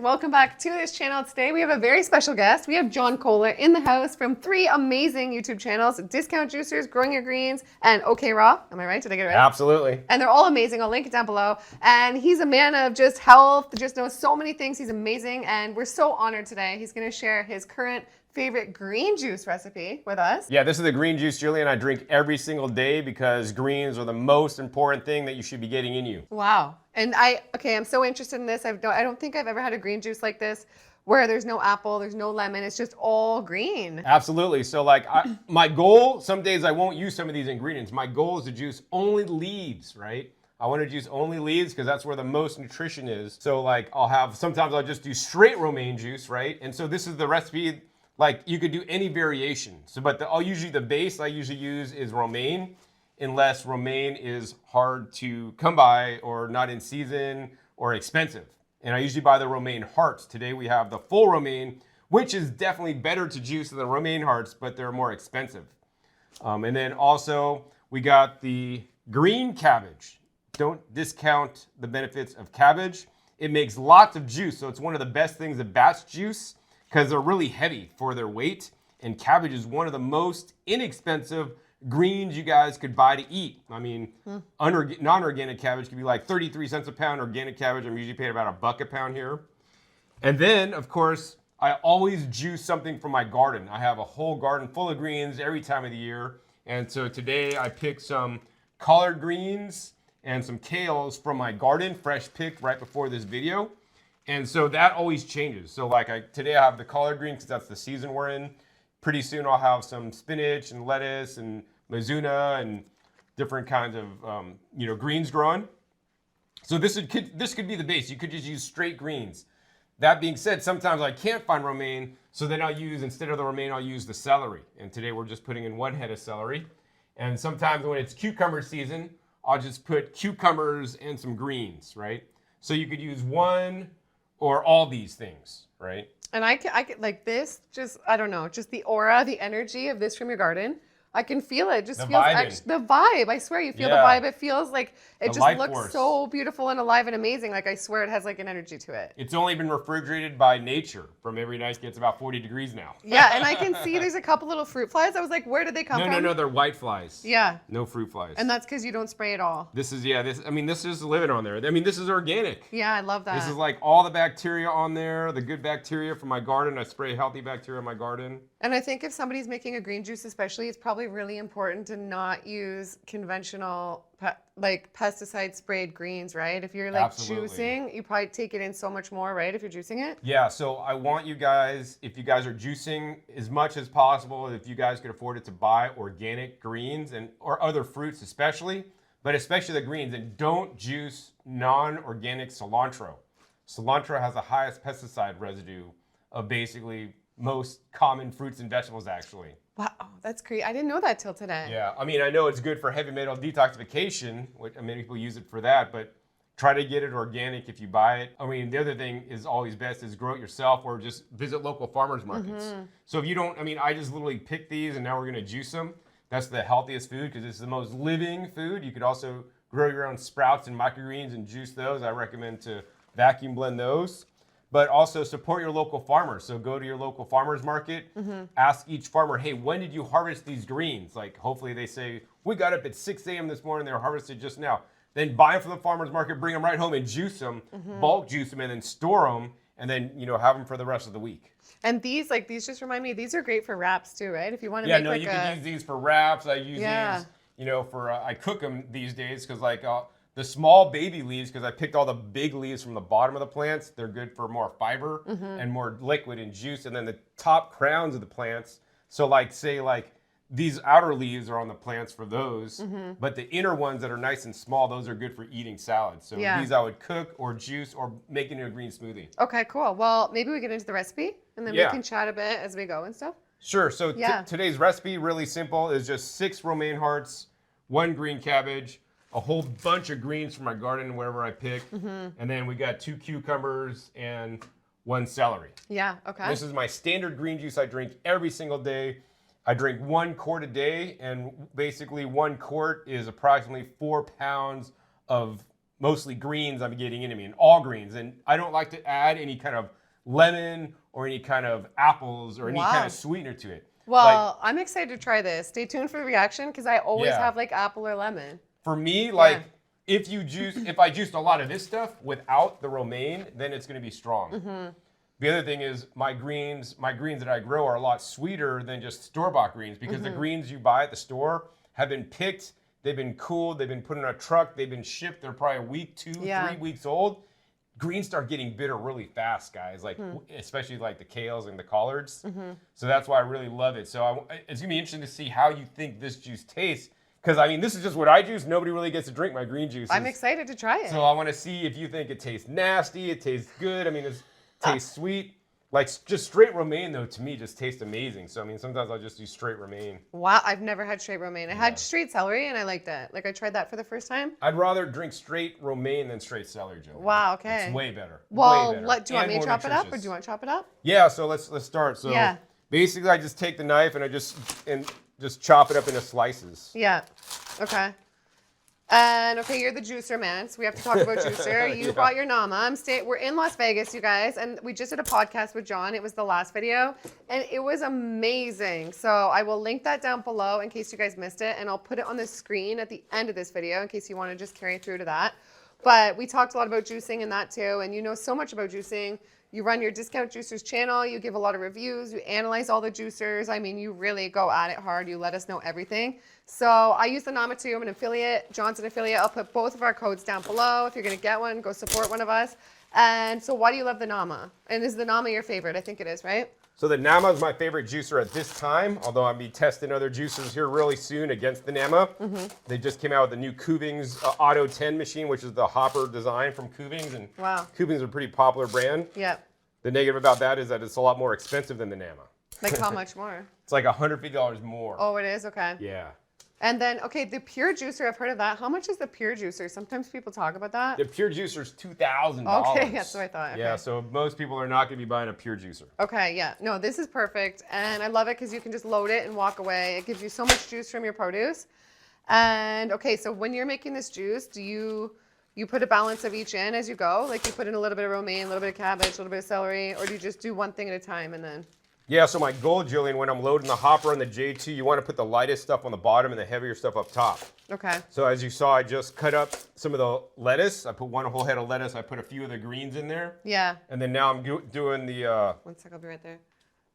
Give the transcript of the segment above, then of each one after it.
welcome back to this channel. Today we have a very special guest. We have John KOHLER in the house from 3 amazing YouTube channels, Discount Juicers, Growing Your Greens, and OK Raw. Am I right? Did I get it right? Absolutely. And they're all amazing. I'll link it down below. And he's a man of just health, just knows so many things. He's amazing. And we're so honored today. He's going to share his current favorite green juice recipe with us. Yeah, this is the green juice Gillian I drink every single day because greens are the most important thing that you should be getting in you. Wow. And I'm so interested in this. I don't think I've ever had a green juice like this where there's no apple, there's no lemon, it's just all green. Absolutely. So like my goal, some days I won't use some of these ingredients. My goal is to juice only leaves, right? I want to juice only leaves because that's where the most nutrition is. So like sometimes I'll just do straight romaine juice, right? And so this is the recipe. Like you could do any variation. So, but the base I usually use is romaine, unless romaine is hard to come by or not in season or expensive. And I usually buy the romaine hearts. Today we have the full romaine, which is definitely better to juice than the romaine hearts, but they're more expensive. And then also we got the green cabbage. Don't discount the benefits of cabbage. It makes lots of juice. So it's one of the best things of batch juice, because they're really heavy for their weight, and cabbage is one of the most inexpensive greens you guys could buy to eat. I mean, non-organic cabbage could be like 33 cents a pound. Organic cabbage, I'm usually paying about $1 a pound here. And then, of course, I always juice something from my garden. I have a whole garden full of greens every time of the year. And so today I picked some collard greens and some kales from my garden, fresh picked right before this video. And so that always changes. So like today I have the collard greens because that's the season we're in. Pretty soon I'll have some spinach and lettuce and mizuna and different kinds of greens growing. So this could be the base. You could just use straight greens. That being said, sometimes I can't find romaine, so then instead of the romaine, I'll use the celery. And today we're just putting in 1 head of celery. And sometimes when it's cucumber season, I'll just put cucumbers and some greens, right? So you could use one or all these things, right? And I could like this, I don't know, just the aura, the energy of this from your garden. I can feel it. Just feels the vibe. I swear you feel the vibe. It feels like it just looks so beautiful and alive and amazing. Like I swear it has like an energy to it. It's only been refrigerated by nature. From every night gets about 40 degrees now. Yeah, and I can see there's a couple little fruit flies. I was like, where did they come from? No, they're white flies. Yeah. No fruit flies. And that's because you don't spray at all. This is living on there. I mean, this is organic. Yeah, I love that. This is like all the bacteria on there, the good bacteria from my garden. I spray healthy bacteria in my garden. And I think if somebody's making a green juice especially, it's probably really important to not use conventional like pesticide sprayed greens, right? If you're like juicing, you probably take it in so much more, right? If you're juicing it. Yeah, so I want you guys, if you guys are juicing as much as possible, if you guys could afford it, to buy organic greens or other fruits especially, but especially the greens, and don't juice non-organic cilantro. Cilantro has the highest pesticide residue of basically most common fruits and vegetables, actually. Wow, that's great. I didn't know that till today. Yeah, I mean, I know it's good for heavy metal detoxification, which many people use it for that, but try to get it organic if you buy it. I mean, the other thing is always best is grow it yourself or just visit local farmers markets. So if you don't, I just literally pick these and now we're gonna juice them. That's the healthiest food because it's the most living food. You could also grow your own sprouts and microgreens and juice those. I recommend to vacuum blend those. But also support your local farmers. So go to your local farmers market, ask each farmer, hey, when did you harvest these greens? Like hopefully they say, we got up at 6 a.m. this morning, they were harvested just now. Then buy them from the farmers market, bring them right home and juice them, bulk juice them, and then store them, and then have them for the rest of the week. And these just remind me, these are great for wraps too, right? If you want to make you can use these for wraps. I use these, I cook them these days because the small baby leaves, because I picked all the big leaves from the bottom of the plants, they're good for more fiber and more liquid and juice. And then the top crowns of the plants, so say these outer leaves are on the plants for those, but the inner ones that are nice and small, those are good for eating salads. So these I would cook or juice or make into a green smoothie. Okay, cool. Well, maybe we get into the recipe and then we can chat a bit as we go and stuff. Sure. So today's recipe, really simple, is just 6 romaine hearts, 1 green cabbage, a whole bunch of greens from my garden, wherever I pick. And then we got 2 cucumbers and 1 celery. Yeah, okay. This is my standard green juice I drink every single day. I drink 1 quart a day, and basically 1 quart is approximately 4 pounds of mostly greens I'm getting into me, and all greens. And I don't like to add any kind of lemon or any kind of apples or any kind of sweetener to it. Well, I'm excited to try this. Stay tuned for the reaction because I always have like apple or lemon. For me, like if I juiced a lot of this stuff without the romaine, then it's going to be strong. The other thing is my greens that I grow are a lot sweeter than just store-bought greens because the greens you buy at the store have been picked, they've been cooled, they've been put in a truck, they've been shipped, they're probably a week, 2, 3 weeks old. Greens start getting bitter really fast, guys, like especially like the kales and the collards. So that's why I really love it. So it's gonna be interesting to see how you think this juice tastes. Because I mean, this is just what I juice. Nobody really gets to drink my green juice. I'm excited to try it. So I want to see if you think it tastes nasty, it tastes good. I mean, it tastes sweet. Like just straight romaine though, to me, just tastes amazing. So I mean, sometimes I'll just do straight romaine. Wow, I've never had straight romaine. I had straight celery and I liked it. Like I tried that for the first time. I'd rather drink straight romaine than straight celery, Joe. Wow, okay. It's way better. Well, way better. Do you want me to chop it up or do you want to chop it up? Yeah, so let's start. So basically I just take the knife and I just chop it up into slices. Yeah. Okay. And okay, you're the juicer man, so we have to talk about juicer. You brought your Nama. We're in Las Vegas, you guys, and we just did a podcast with John. It was the last video, and it was amazing. So I will link that down below in case you guys missed it, and I'll put it on the screen at the end of this video in case you want to just carry through to that. But we talked a lot about juicing and that too, and you know so much about juicing. You run your Discount Juicers channel, you give a lot of reviews, you analyze all the juicers. I mean, you really go at it hard. You let us know everything. So I use the Nama too. I'm an affiliate. John's an affiliate. I'll put both of our codes down below. If you're going to get one, go support one of us. And so why do you love the Nama? And is the Nama your favorite? I think it is, right? So the Nama is my favorite juicer at this time, although I'll be testing other juicers here really soon against the Nama. They just came out with the new Kuvings Auto 10 machine, which is the hopper design from Kuvings. And Kuvings is a pretty popular brand. Yeah. The negative about that is that it's a lot more expensive than the Nama. Like how much more? It's like $150 more. Oh, it is? Okay. Yeah. And then, okay, the Pure Juicer, I've heard of that. How much is the Pure Juicer? Sometimes people talk about that. The Pure Juicer's $2,000. Okay, that's what I thought. Okay. Yeah, so most people are not going to be buying a Pure Juicer. Okay, yeah. No, this is perfect. And I love it because you can just load it and walk away. It gives you so much juice from your produce. And, okay, so when you're making this juice, do you put a balance of each in as you go? Like you put in a little bit of romaine, a little bit of cabbage, a little bit of celery, or do you just do one thing at a time and then? Yeah, so my goal, Gillian, when I'm loading the hopper on the J2, you want to put the lightest stuff on the bottom and the heavier stuff up top. Okay. So as you saw, I just cut up some of the lettuce. I put one whole head of lettuce. I put a few of the greens in there. Yeah. And then now I'm doing the... 1 sec, I'll be right there.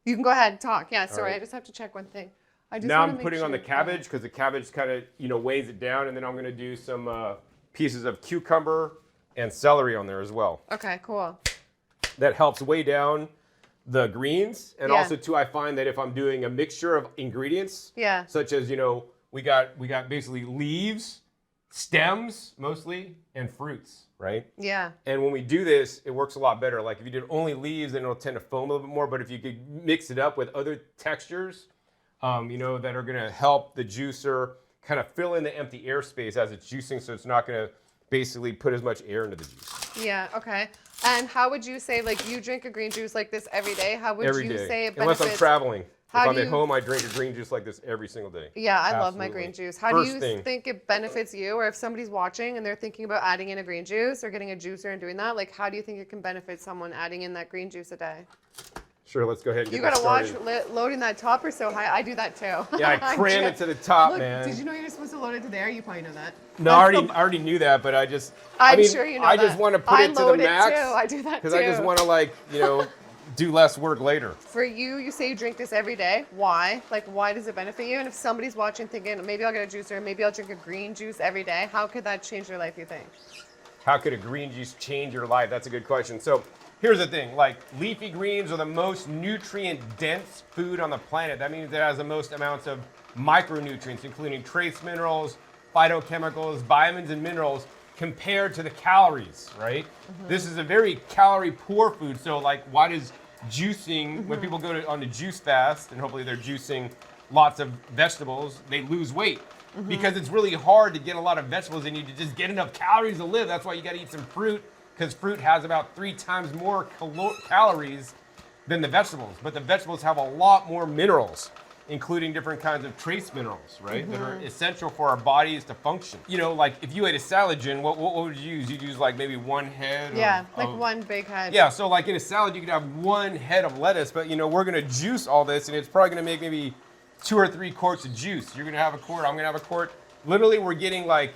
You can go ahead and talk. Yeah, sorry, right. I just have to check one thing. Now I'm putting on the cabbage because the cabbage kind of, weighs it down. And then I'm going to do some pieces of cucumber and celery on there as well. Okay, cool. That helps weigh down the greens, and also too, I find that if I'm doing a mixture of ingredients, such as we got basically leaves, stems mostly, and fruits, right? Yeah. And when we do this, it works a lot better. Like if you did only leaves, then it'll tend to foam a little bit more. But if you could mix it up with other textures, that are gonna help the juicer kind of fill in the empty airspace as it's juicing, so it's not gonna basically put as much air into the juice. Yeah. Okay. And how would you say, like, you drink a green juice like this every day? How would you say it benefits? Unless I'm traveling. If I'm at home, I drink a green juice like this every single day. Yeah, I love my green juice. How do you think it benefits you? Or if somebody's watching and they're thinking about adding in a green juice or getting a juicer and doing that, like, how do you think it can benefit someone adding in that green juice a day? Sure, let's go ahead and get that started. You gotta watch loading that topper so high. I do that too. Yeah, I cram it to the top, man. Did you know you're supposed to load it to there? You probably know that. No, I already knew that, but I'm sure you know I just want to put it to the max. Too. I do that too. Because I just want to do less work later. For you, you say you drink this every day. Why? Like, why does it benefit you? And if somebody's watching thinking, maybe I'll get a juicer, maybe I'll drink a green juice every day, how could that change their life, you think? How could a green juice change your life? That's a good question. So here's the thing, like leafy greens are the most nutrient-dense food on the planet. That means it has the most amounts of micronutrients, including trace minerals, phytochemicals, vitamins, and minerals compared to the calories, right? This is a very calorie-poor food. So like, why does juicing, when people go on a juice fast, and hopefully they're juicing lots of vegetables, they lose weight. Because it's really hard to get a lot of vegetables in you to just get enough calories to live. That's why you gotta eat some fruit, because fruit has about 3 times more calories than the vegetables. But the vegetables have a lot more minerals including different kinds of trace minerals, right? That are essential for our bodies to function. You know, like if you ate a salad, Jen, what would you use? You'd use like maybe one head? Yeah, like one big head. Yeah, so like in a salad, you could have one head of lettuce, but you know, we're gonna juice all this and it's probably gonna make maybe 2 or 3 quarts of juice. You're gonna have a quart, I'm gonna have a quart. Literally, we're getting like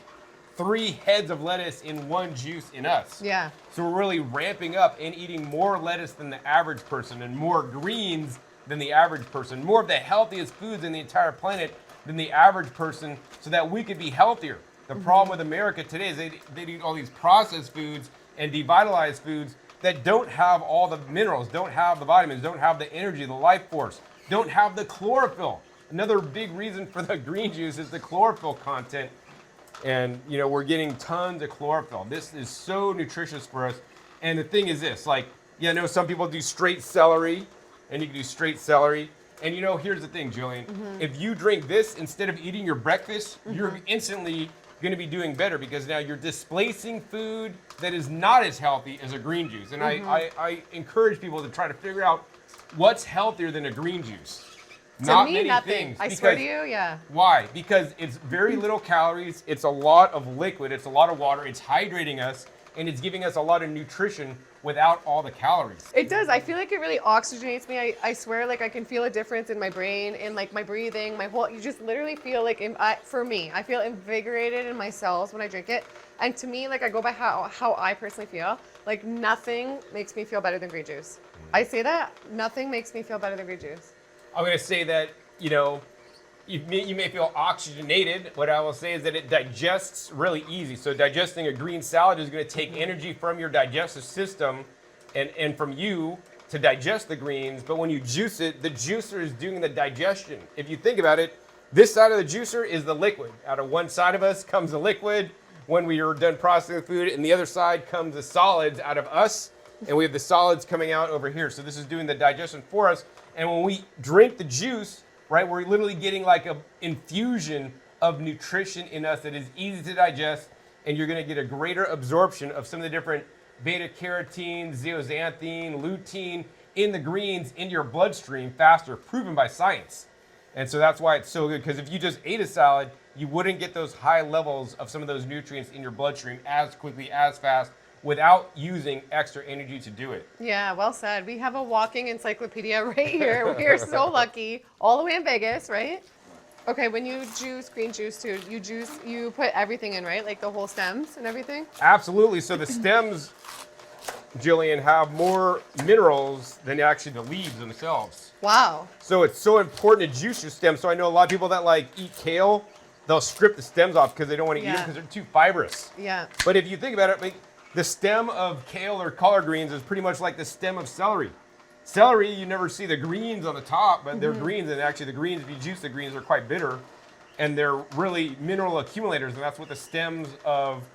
3 heads of lettuce in one juice in us. Yeah. So we're really ramping up and eating more lettuce than the average person and more greens than the average person, more of the healthiest foods in the entire planet than the average person, so that we could be healthier. The problem with America today is they eat all these processed foods and devitalized foods that don't have all the minerals, don't have the vitamins, don't have the energy, the life force, don't have the chlorophyll. Another big reason for the green juice is the chlorophyll content. And you know, we're getting tons of chlorophyll. This is so nutritious for us. And the thing is this, like, yeah, I know some people do straight celery, and you can do straight celery. And you know, here's the thing, Gillian. If you drink this instead of eating your breakfast, you're instantly gonna be doing better, because now you're displacing food that is not as healthy as a green juice. And I encourage people to try to figure out what's healthier than a green juice. To me, nothing. I swear to you, yeah. Why? Because it's very little calories, it's a lot of liquid, it's a lot of water, it's hydrating us, and it's giving us a lot of nutrition without all the calories. It does. I feel like it really oxygenates me. I swear, like I can feel a difference in my brain, in like my breathing, my whole, you just literally feel like, for me, I feel invigorated in my cells when I drink it. And to me, like I go by how I personally feel, like nothing makes me feel better than green juice. I say that, nothing makes me feel better than green juice. I'm gonna say that, you know, you may feel oxygenated. What I will say is that it digests really easy. So digesting a green salad is gonna take energy from your digestive system and from you to digest the greens. But when you juice it, the juicer is doing the digestion. If you think about it, this side of the juicer is the liquid. Out of one side of us comes the liquid when we are done processing the food, and the other side comes the solids out of us, and we have the solids coming out over here. So this is doing the digestion for us. And when we drink the juice, right, we're literally getting like an infusion of nutrition in us that is easy to digest, and you're gonna get a greater absorption of some of the different beta-carotene, zeaxanthin, lutein in the greens in your bloodstream faster, proven by science. And so that's why it's so good, because if you just ate a salad, you wouldn't get those high levels of some of those nutrients in your bloodstream as quickly, as fast, without using extra energy to do it. Yeah, well said. We have a walking encyclopedia right here. We are so lucky. All the way in Vegas, right? Okay, when you juice green juice too, you put everything in, right? Like the whole stems and everything? Absolutely. So the stems, Gillian, have more minerals than actually the leaves themselves. Wow. So it's so important to juice your stems. So I know a lot of people that like eat kale, they'll strip the stems off because they don't want to eat them because they're too fibrous. Yeah. But if you think about it, like, the stem of kale or collard greens is pretty much like the stem of celery. Celery, you never see the greens on the top, but they're greens, and actually the greens, if you juice the greens, are quite bitter, and they're really mineral accumulators, and that's what the stems of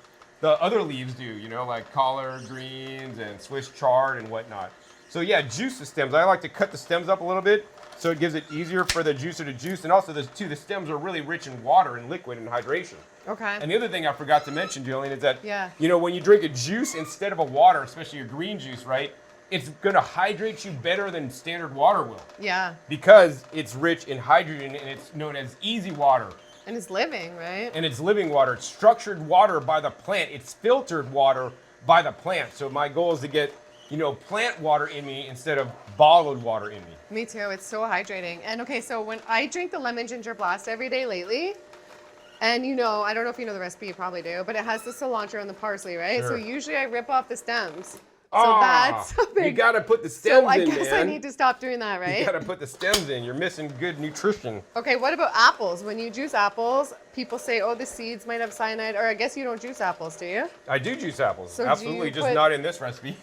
the other leaves do, you know, like collard greens and Swiss chard and whatnot. So yeah, juice the stems. I like to cut the stems up a little bit so it gives it easier for the juicer to juice, and also the stems are really rich in water and liquid and hydration. Okay. And the other thing I forgot to mention, Gillian, is that, you know, when you drink a juice instead of a water, especially a green juice, right, it's going to hydrate you better than standard water will. Yeah. Because it's rich in hydrogen, and it's known as easy water. And it's living, right? And it's living water. It's structured water by the plant. It's filtered water by the plant. So my goal is to get, you know, plant water in me instead of bottled water in me. Me too. It's so hydrating. And okay, so when I drink the lemon ginger blast every day lately, and you know, I don't know if you know the recipe, you probably do, but it has the cilantro and the parsley, right? Sure. So usually I rip off the stems. So that's a big... You gotta put the stems in, man. So I guess I need to stop doing that, right? You gotta put the stems in. You're missing good nutrition. Okay, what about apples? When you juice apples, people say, oh, the seeds might have cyanide, or I guess you don't juice apples, do you? I do juice apples. So absolutely, just not in this recipe.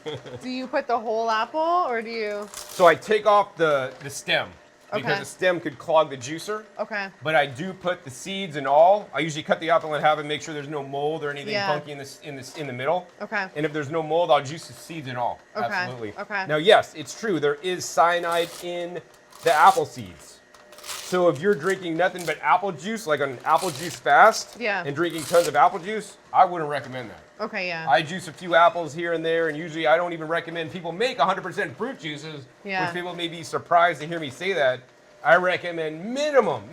Do you put the whole apple, or do you? So I take off the stem. Because the stem could clog the juicer. Okay. But I do put the seeds and all. I usually cut the apple in half and make sure there's no mold or anything funky in the middle. Okay. And if there's no mold, I'll juice the seeds and all. Okay. Absolutely. Okay. Now, yes, it's true. There is cyanide in the apple seeds. So if you're drinking nothing but apple juice, like an apple juice fast, and drinking tons of apple juice, I wouldn't recommend that. Okay, yeah. I juice a few apples here and there, and usually I don't even recommend people make 100% fruit juices, which people may be surprised to hear me say that. I recommend minimum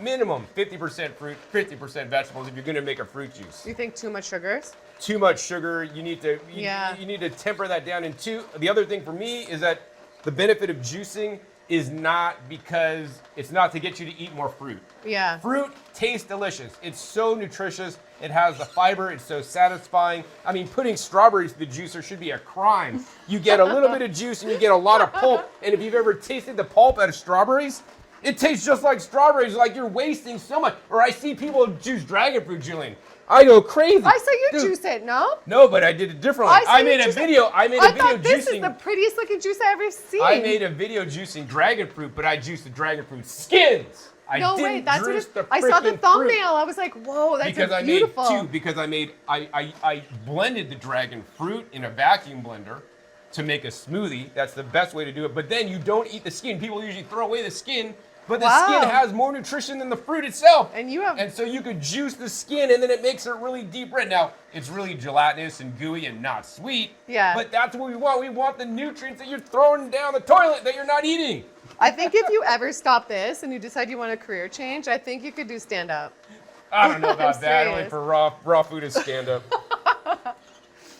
50% fruit, 50% vegetables if you're gonna make a fruit juice. You think too much sugars? Too much sugar, you need to temper that down. And the other thing for me is that the benefit of juicing is not because it's not to get you to eat more fruit. Yeah. Fruit tastes delicious. It's so nutritious. It has the fiber. It's so satisfying. I mean, putting strawberries to the juicer should be a crime. You get a little bit of juice and you get a lot of pulp. And if you've ever tasted the pulp out of strawberries, it tastes just like strawberries, like you're wasting so much. Or I see people juice dragon fruit, Gillian. I go crazy. I saw you juice it, no? No, but I did it differently. I made a video juicing. This is the prettiest looking juice I ever seen. I made a video juicing dragon fruit, but I juiced the dragon fruit skins. I saw the thumbnail. I was like, whoa, that's beautiful. I made two, I blended the dragon fruit in a vacuum blender to make a smoothie. That's the best way to do it. But then you don't eat the skin. People usually throw away the skin. But the skin has more nutrition than the fruit itself. And so you could juice the skin and then it makes it really deep red. Now, it's really gelatinous and gooey and not sweet. Yeah. But that's what we want. We want the nutrients that you're throwing down the toilet that you're not eating. I think if you ever stop this and you decide you want a career change, I think you could do stand-up. I don't know about that. Only for raw food is stand-up.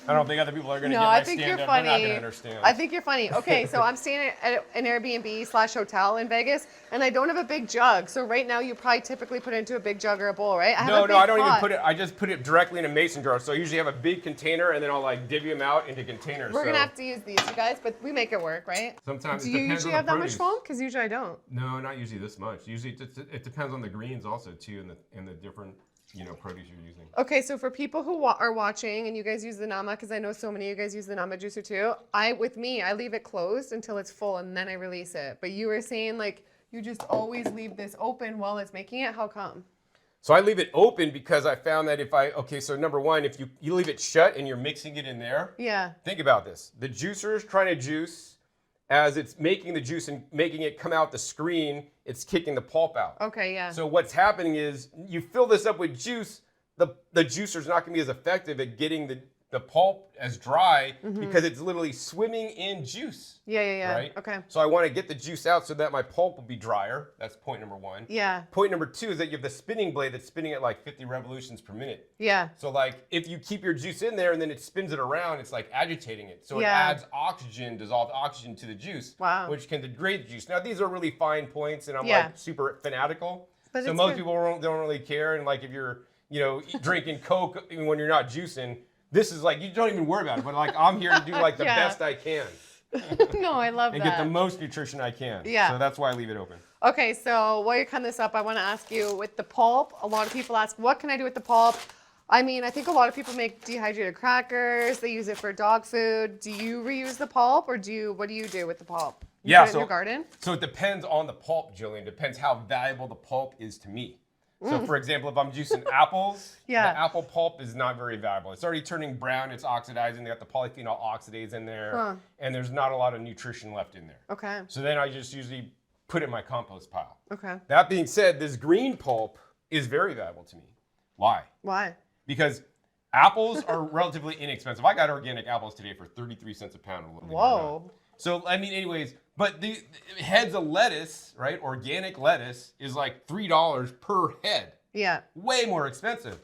I don't think other people are going to get my stand-up. They're not going to understand. I think you're funny. Okay, so I'm staying at an Airbnb/hotel in Vegas, and I don't have a big jug. So right now, you probably typically put it into a big jug or a bowl, right? I don't even put it. I just put it directly in a mason jar. So I usually have a big container, and then I'll like divvy them out into containers. We're going to have to use these, you guys, but we make it work, right? Sometimes Do you usually have that much foam? Because usually I don't. No, not usually this much. Usually it depends on the greens also, too, and the different produce you're using. Okay, so for people who are watching, and you guys use the Nama, because I know so many of you guys use the Nama juicer too. I leave it closed until it's full, and then I release it. But you were saying like you just always leave this open while it's making it. How come? So I leave it open because I found that so number one, if you leave it shut and you're mixing it in there. Yeah. Think about this. The juicer is trying to juice. As it's making the juice and making it come out the screen, it's kicking the pulp out. Okay, yeah. So what's happening is you fill this up with juice, the juicer's not gonna be as effective at getting the pulp as dry because it's literally swimming in juice. Yeah. Right? Okay. So I wanna get the juice out so that my pulp will be drier. That's point number one. Yeah. Point number two is that you have the spinning blade that's spinning at like 50 revolutions per minute. Yeah. So like if you keep your juice in there and then it spins it around, it's like agitating it. So it adds dissolved oxygen to the juice, which can degrade the juice. Now these are really fine points and I'm like super fanatical. But so most people don't really care. And like if you're, drinking Coke when you're not juicing, this is like, you don't even worry about it. But like I'm here to do like the best I can. No, I love that. And get the most nutrition I can. Yeah. So that's why I leave it open. Okay, so while you're cutting this up, I want to ask you with the pulp. A lot of people ask, what can I do with the pulp? I mean, I think a lot of people make dehydrated crackers. They use it for dog food. Do you reuse the pulp, or what do you do with the pulp? You put it in your garden? So it depends on the pulp, Gillian. It depends how valuable the pulp is to me. So for example, if I'm juicing apples, the apple pulp is not very valuable. It's already turning brown, it's oxidizing, they got the polyphenol oxidase in there, and there's not a lot of nutrition left in there. Okay. So then I just usually put it in my compost pile. Okay. That being said, this green pulp is very valuable to me. Why? Why? Because apples are relatively inexpensive. I got organic apples today for 33 cents a pound. Whoa. So, I mean, anyways, but the heads of lettuce, right, organic lettuce is like $3 per head. Yeah. Way more expensive.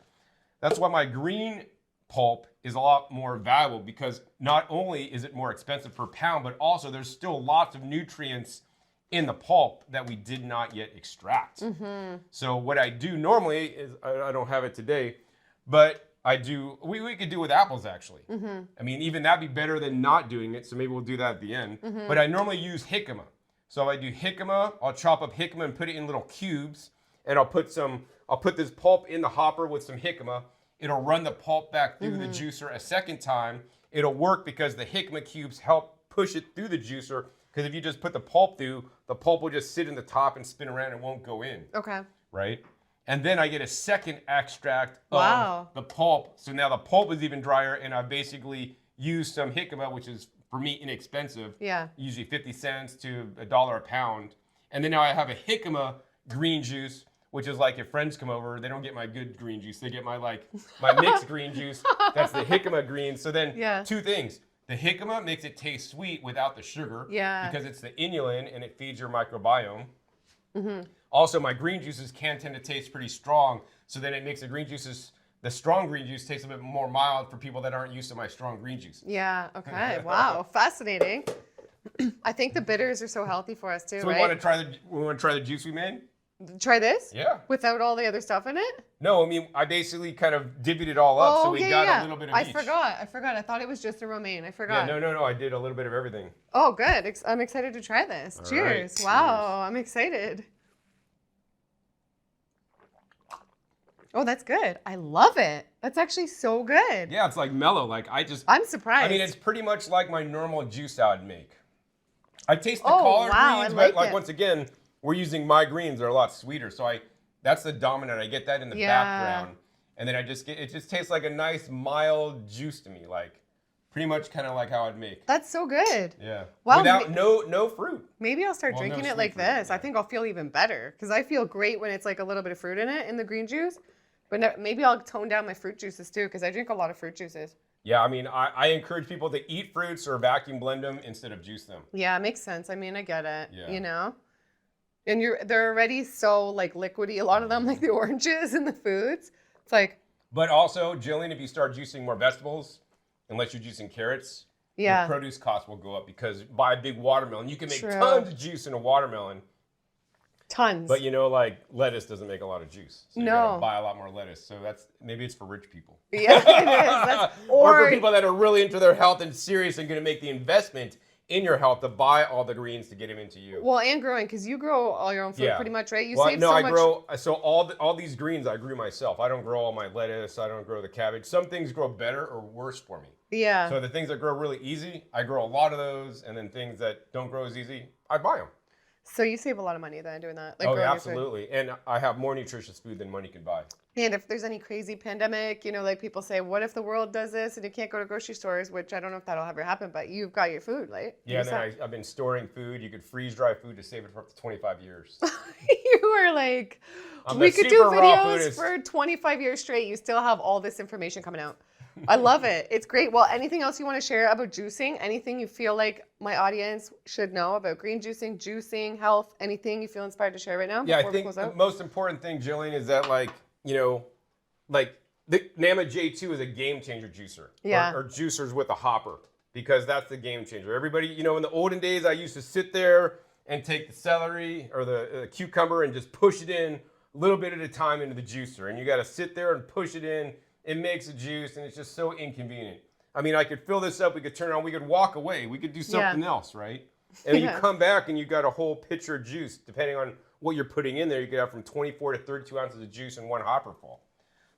That's why my green pulp is a lot more valuable because not only is it more expensive per pound, but also there's still lots of nutrients in the pulp that we did not yet extract. So what I do normally is, I don't have it today, but we could do with apples actually. I mean, even that'd be better than not doing it, so maybe we'll do that at the end. But I normally use jicama. So if I do jicama, I'll chop up jicama and put it in little cubes, and I'll put this pulp in the hopper with some jicama. It'll run the pulp back through the juicer a second time. It'll work because the jicama cubes help push it through the juicer, because if you just put the pulp through, the pulp will just sit in the top and spin around and won't go in. Okay. Right? And then I get a second extract of the pulp. So now the pulp is even drier, and I basically use some jicama, which is, for me, inexpensive. Yeah. Usually 50 cents to $1 a pound. And then now I have a jicama green juice, which is like if friends come over, they don't get my good green juice. They get my mixed green juice. That's the jicama green. So then two things. The jicama makes it taste sweet without the sugar. Yeah. Because it's the inulin and it feeds your microbiome. Also, my green juices can tend to taste pretty strong, so then it makes the green juices, the strong green juice taste a bit more mild for people that aren't used to my strong green juices. Yeah, okay. Wow, fascinating. I think the bitters are so healthy for us too, so right? we want to try the juice we made? Try this? Yeah. Without all the other stuff in it? No, I mean, I basically kind of divvied it all up, so we got a little bit of each. I forgot. I thought it was just a romaine. I forgot. Yeah, no. I did a little bit of everything. Oh, good. I'm excited to try this. All Cheers. right, Wow, I'm excited. Oh, that's good. I love it. That's actually so good. Yeah, it's like mellow. Like I'm surprised. I mean, it's pretty much like my normal juice I would make. I taste the Oh, collard wow, greens, I but like it. once again, we're using my greens. They're a lot sweeter. So that's the dominant. I get that in the background. And then it just tastes like a nice mild juice to me. Like pretty much kind of like how I'd make. That's so good. Yeah. Wow, Without no fruit. Maybe I'll start drinking it like fruit, this. yeah. I think I'll feel even better because I feel great when it's like a little bit of fruit in it in the green juice. But maybe I'll tone down my fruit juices too because I drink a lot of fruit juices. Yeah, I mean, I encourage people to eat fruits or vacuum blend them instead of juice them. Yeah, it makes sense. I mean, I get it. Yeah. You know? And they're already so like liquidy, a lot of them, like the oranges and the foods. It's like. But also, Gillian, if you start juicing more vegetables, unless you're juicing carrots, yeah, your produce costs will go up because buy a big watermelon. You can make True. tons of juice in a watermelon. Tons. But you know, like lettuce doesn't make a lot of juice. So you gotta buy a lot more lettuce. So maybe it's for rich people. Yeah, it is. Or for people that are really into their health and serious and gonna make the investment in your health to buy all the greens to get them into you. Well, and growing, because you grow all your own food pretty much, right? So all these greens I grew myself. I don't grow all my lettuce. I don't grow the cabbage. Some things grow better or worse for me. Yeah. So the things that grow really easy, I grow a lot of those, and then things that don't grow as easy, I buy them. So you save a lot of money then doing that. Like oh, yeah, absolutely. And I have more nutritious food than money can buy. And if there's any crazy pandemic, you know, like people say, what if the world does this and you can't go to grocery stores, which I don't know if that'll ever happen, but you've got your food, right? Yeah, and then I've been storing food. You could freeze dry food to save it for up to 25 years. You are like, we could do videos for 25 years straight. You still have all this information coming out. I love it. It's great. Well, anything else you want to share about juicing? Anything you feel like my audience should know about green juicing, health, anything you feel inspired to share right now? Yeah, I think the most important thing, Gillian, is that like the NAMA J2 is a game changer juicer. Yeah. Or juicers with a hopper, because that's the game changer. Everybody, in the olden days, I used to sit there and take the celery or the cucumber and just push it in a little bit at a time into the juicer. And you got to sit there and push it in. It makes a juice, and it's just so inconvenient. I mean, I could fill this up, we could turn it on, we could walk away, we could do something else, right? And you come back and you got a whole pitcher of juice. Depending on what you're putting in there, you could have from 24 to 32 ounces of juice in one hopper full.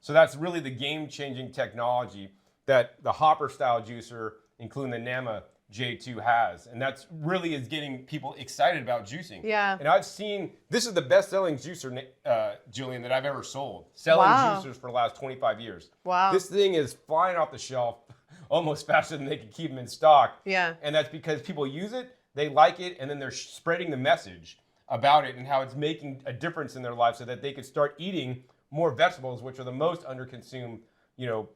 So that's really the game-changing technology that the hopper-style juicer, including the NAMA J2, has. And that's really is getting people excited about juicing. Yeah. And I've seen, this is the best-selling juicer, Gillian, that I've ever sold. Selling juicers for the last 25 years. Wow. This thing is flying off the shelf almost faster than they can keep them in stock. Yeah. And that's because people use it, they like it, and then they're spreading the message about it and how it's making a difference in their life so that they could start eating more vegetables, which are the most underconsumed,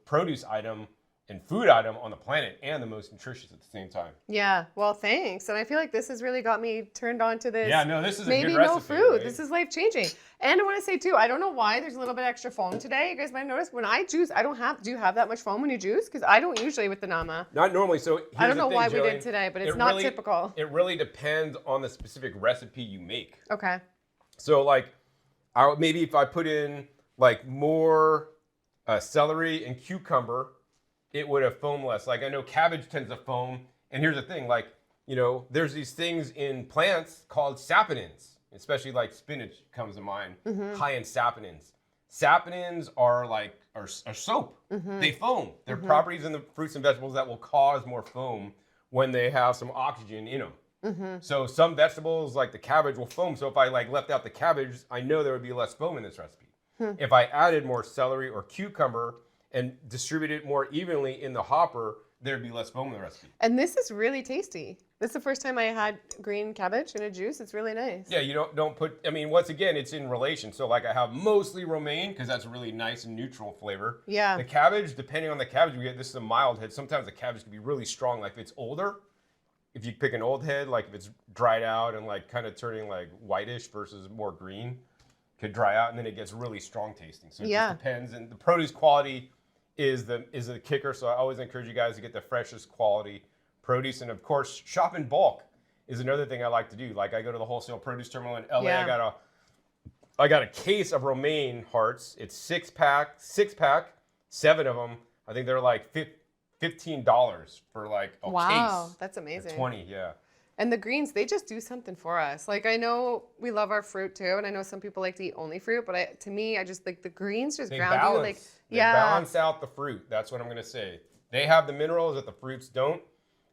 produce item and food item on the planet, and the most nutritious at the same time. Yeah, well, thanks. And I feel like this has really got me turned on to this. Yeah, no, this is maybe a good recipe. No fruit. Right? This is life-changing. And I want to say, too, I don't know why there's a little bit extra foam today. You guys might notice when I juice, do you have that much foam when you juice? Because I don't usually with the NAMA. Not normally. So I don't know why we did today, but it's not typical. It really depends on the specific recipe you make. Okay. So, maybe if I put in, more celery and cucumber, it would have foamed less. Like, I know cabbage tends to foam. And here's the thing, there's these things in plants called saponins, especially like spinach comes to mind, high in saponins. Saponins are soap. They foam. There are properties in the fruits and vegetables that will cause more foam when they have some oxygen in them. So some vegetables, like the cabbage, will foam. So if I left out the cabbage, I know there would be less foam in this recipe. If I added more celery or cucumber and distributed it more evenly in the hopper, there'd be less foam in the recipe. And this is really tasty. This is the first time I had green cabbage in a juice. It's really nice. Yeah, you don't put, once again, it's in relation. So I have mostly romaine because that's a really nice and neutral flavor. Yeah. The cabbage, depending on the cabbage we get, this is a mild head. Sometimes the cabbage can be really strong. Like if it's older, if you pick an old head, like if it's dried out and like kind of turning like whitish versus more green, could dry out and then it gets really strong tasting. So it just depends. And the produce quality is the kicker. So I always encourage you guys to get the freshest quality produce. And of course, shop in bulk is another thing I like to do. Like I go to the wholesale produce terminal in LA. Yeah. I got a case of romaine hearts. It's 6-pack, 7 of them. I think they're like $15 for like a case. Wow, that's amazing. 20, yeah. And the greens, they just do something for us. Like I know we love our fruit too, and I know some people like to eat only fruit, but to me, I just like the greens just ground you. Like they balance out the fruit. That's what I'm gonna say. They have the minerals that the fruits don't,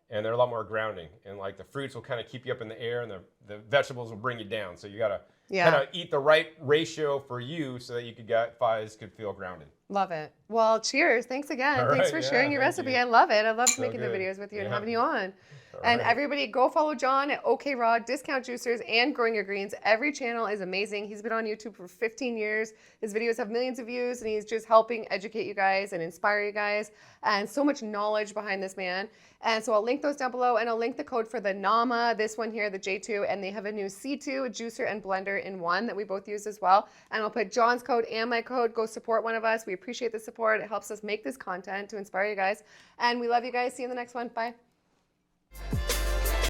and they're a lot more grounding. And like the fruits will kind of keep you up in the air, and the vegetables will bring you down. So you gotta kind of eat the right ratio for you so that you guys could feel grounded. Love it. Well, cheers. Thanks again. Thanks for sharing your recipe. I love it. I love making the videos with you and having you on. And everybody go follow John at OK Raw, Discount Juicers, and Growing Your Greens. Every channel is amazing. He's been on YouTube for 15 years. His videos have millions of views, and he's just helping educate you guys and inspire you guys. And so much knowledge behind this man. And so I'll link those down below, and I'll link the code for the NAMA, this one here, the J2, and they have a new C2, a juicer and blender in one that we both use as well. And I'll put John's code and my code. Go support one of us. We appreciate the support. It helps us make this content to inspire you guys. And we love you guys. See you in the next one. Bye.